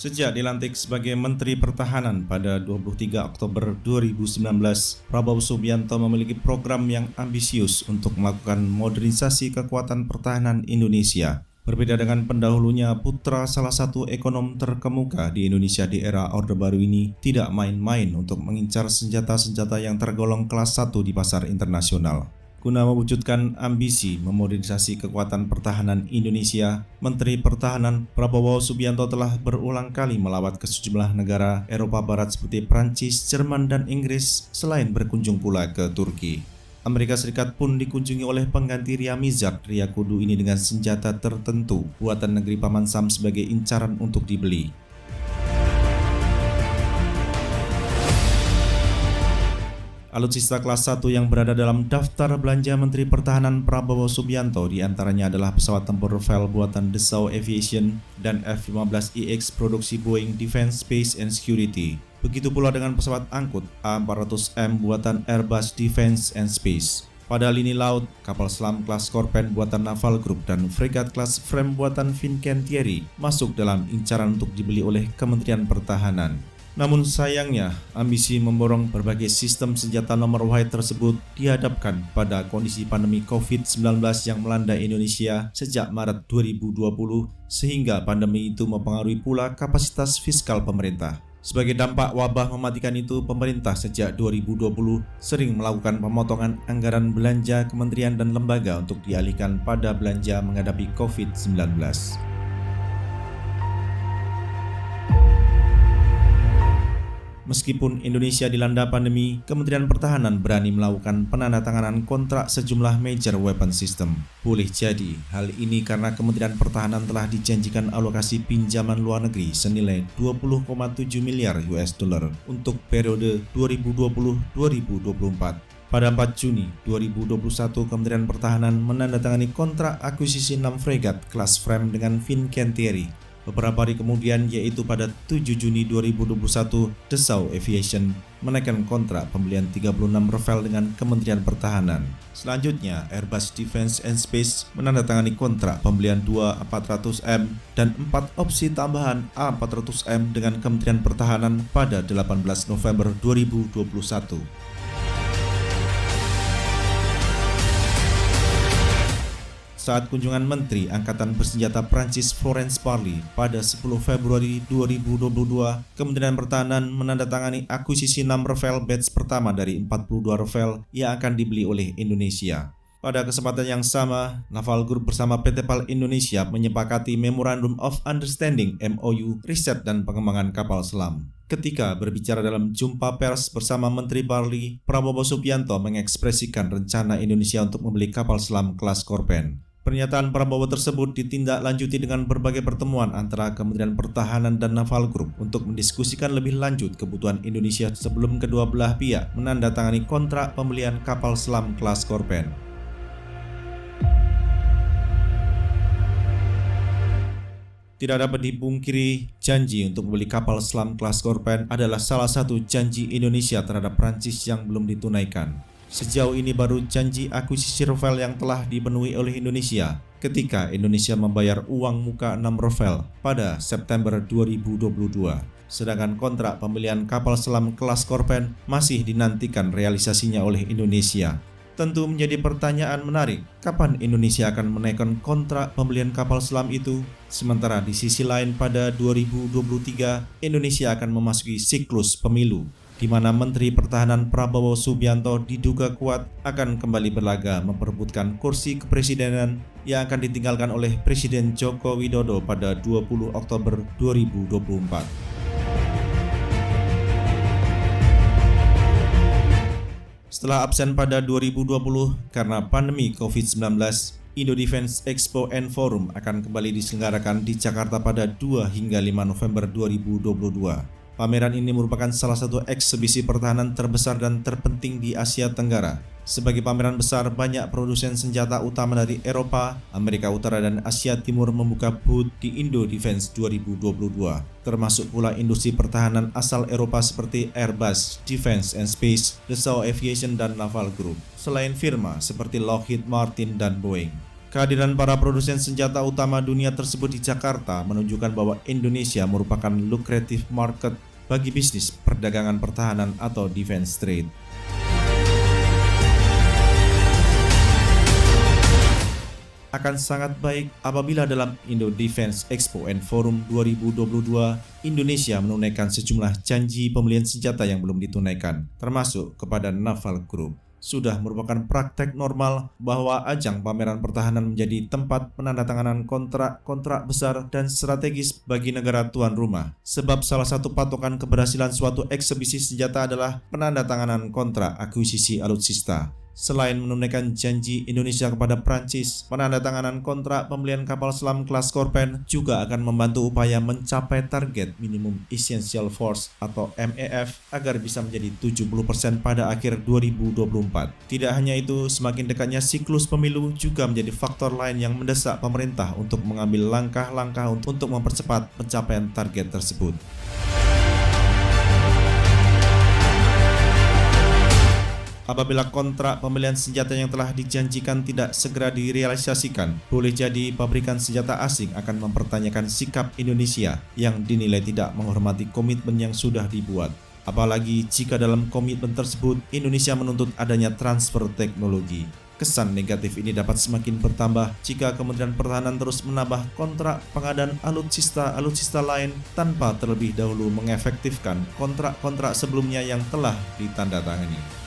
Sejak dilantik sebagai Menteri Pertahanan pada 23 Oktober 2019, Prabowo Subianto memiliki program yang ambisius untuk melakukan modernisasi kekuatan pertahanan Indonesia. Berbeda dengan pendahulunya, putra salah satu ekonom terkemuka di Indonesia di era Orde Baru ini tidak main-main untuk mengincar senjata-senjata yang tergolong kelas 1 di pasar internasional. Guna mewujudkan ambisi memodernisasi kekuatan pertahanan Indonesia, Menteri Pertahanan Prabowo Subianto telah berulang kali melawat ke sejumlah negara Eropa Barat seperti Prancis, Jerman, dan Inggris, selain berkunjung pula ke Turki. Amerika Serikat pun dikunjungi oleh pengganti Riyamizard Riyakudu ini dengan senjata tertentu buatan negeri Paman Sam sebagai incaran untuk dibeli. Alutsista kelas 1 yang berada dalam daftar belanja Menteri Pertahanan Prabowo Subianto diantaranya adalah pesawat tempur Rafale buatan Dassault Aviation dan F-15EX produksi Boeing Defense, Space and Security. Begitu pula dengan pesawat angkut A400M buatan Airbus Defense and Space. Pada lini laut, kapal selam kelas Scorpion buatan Naval Group dan fregat kelas Frame buatan Fincantieri masuk dalam incaran untuk dibeli oleh Kementerian Pertahanan. Namun sayangnya, ambisi memborong berbagai sistem senjata nomor wahid tersebut dihadapkan pada kondisi pandemi COVID-19 yang melanda Indonesia sejak Maret 2020, sehingga pandemi itu mempengaruhi pula kapasitas fiskal pemerintah. Sebagai dampak wabah mematikan itu, pemerintah sejak 2020 sering melakukan pemotongan anggaran belanja kementerian dan lembaga untuk dialihkan pada belanja menghadapi COVID-19. Meskipun Indonesia dilanda pandemi, Kementerian Pertahanan berani melakukan penandatanganan kontrak sejumlah major weapon system. Boleh jadi, hal ini karena Kementerian Pertahanan telah dijanjikan alokasi pinjaman luar negeri senilai 20,7 miliar US dollar untuk periode 2020-2024. Pada 4 Juni 2021, Kementerian Pertahanan menandatangani kontrak akuisisi 6 fregat kelas Frame dengan Fincantieri. Beberapa hari kemudian, yaitu pada 7 Juni 2021, Dassault Aviation menaikkan kontrak pembelian 36 Rafale dengan Kementerian Pertahanan. Selanjutnya, Airbus Defense and Space menandatangani kontrak pembelian 2 A400M dan 4 opsi tambahan A400M dengan Kementerian Pertahanan pada 18 November 2021. Saat kunjungan Menteri Angkatan Bersenjata Prancis Florence Parly pada 10 Februari 2022, Kementerian Pertahanan menandatangani akuisisi 6 Rafale batch pertama dari 42 Rafale yang akan dibeli oleh Indonesia. Pada kesempatan yang sama, Naval Group bersama PT PAL Indonesia menyepakati Memorandum of Understanding MOU riset dan pengembangan kapal selam. Ketika berbicara dalam jumpa pers bersama Menteri Parly, Prabowo Subianto mengekspresikan rencana Indonesia untuk membeli kapal selam kelas Scorpion. Pernyataan Prabowo tersebut ditindaklanjuti dengan berbagai pertemuan antara Kementerian Pertahanan dan Naval Group untuk mendiskusikan lebih lanjut kebutuhan Indonesia sebelum kedua belah pihak menandatangani kontrak pembelian kapal selam kelas Scorpion. Tidak dapat dipungkiri, janji untuk membeli kapal selam kelas Scorpion adalah salah satu janji Indonesia terhadap Prancis yang belum ditunaikan. Sejauh ini baru janji akuisisi Rafale yang telah dipenuhi oleh Indonesia ketika Indonesia membayar uang muka 6 Rafale pada September 2022. Sedangkan kontrak pembelian kapal selam kelas Scorpion masih dinantikan realisasinya oleh Indonesia. Tentu menjadi pertanyaan menarik, kapan Indonesia akan menaikkan kontrak pembelian kapal selam itu? Sementara di sisi lain pada 2023, Indonesia akan memasuki siklus pemilu, di mana Menteri Pertahanan Prabowo Subianto diduga kuat akan kembali berlaga memperebutkan kursi kepresidenan yang akan ditinggalkan oleh Presiden Joko Widodo pada 20 Oktober 2024. Setelah absen pada 2020 karena pandemi COVID-19, Indo Defense Expo and Forum akan kembali diselenggarakan di Jakarta pada 2 hingga 5 November 2022. Pameran ini merupakan salah satu eksebisi pertahanan terbesar dan terpenting di Asia Tenggara. Sebagai pameran besar, banyak produsen senjata utama dari Eropa, Amerika Utara, dan Asia Timur membuka booth di Indo Defense 2022, termasuk pula industri pertahanan asal Eropa seperti Airbus, Defense and Space, Dassault Aviation, dan Naval Group, selain firma seperti Lockheed Martin dan Boeing. Kehadiran para produsen senjata utama dunia tersebut di Jakarta menunjukkan bahwa Indonesia merupakan lucrative market bagi bisnis perdagangan pertahanan atau defense trade. Akan sangat baik apabila dalam Indo Defense Expo and Forum 2022 Indonesia menunaikan sejumlah janji pembelian senjata yang belum ditunaikan, termasuk kepada Naval Group. Sudah merupakan praktek normal bahwa ajang pameran pertahanan menjadi tempat penandatanganan kontrak-kontrak besar dan strategis bagi negara tuan rumah. Sebab salah satu patokan keberhasilan suatu eksebisi senjata adalah penandatanganan kontrak akuisisi alutsista. Selain menunaikan janji Indonesia kepada Prancis, penandatanganan kontrak pembelian kapal selam kelas Scorpion juga akan membantu upaya mencapai target minimum essential force atau MEF agar bisa menjadi 70% pada akhir 2024. Tidak hanya itu, semakin dekatnya siklus pemilu juga menjadi faktor lain yang mendesak pemerintah untuk mengambil langkah-langkah untuk mempercepat pencapaian target tersebut. Apabila kontrak pembelian senjata yang telah dijanjikan tidak segera direalisasikan, boleh jadi pabrikan senjata asing akan mempertanyakan sikap Indonesia yang dinilai tidak menghormati komitmen yang sudah dibuat. Apalagi jika dalam komitmen tersebut Indonesia menuntut adanya transfer teknologi. Kesan negatif ini dapat semakin bertambah jika Kementerian Pertahanan terus menambah kontrak pengadaan alutsista lain tanpa terlebih dahulu mengefektifkan kontrak-kontrak sebelumnya yang telah ditandatangani.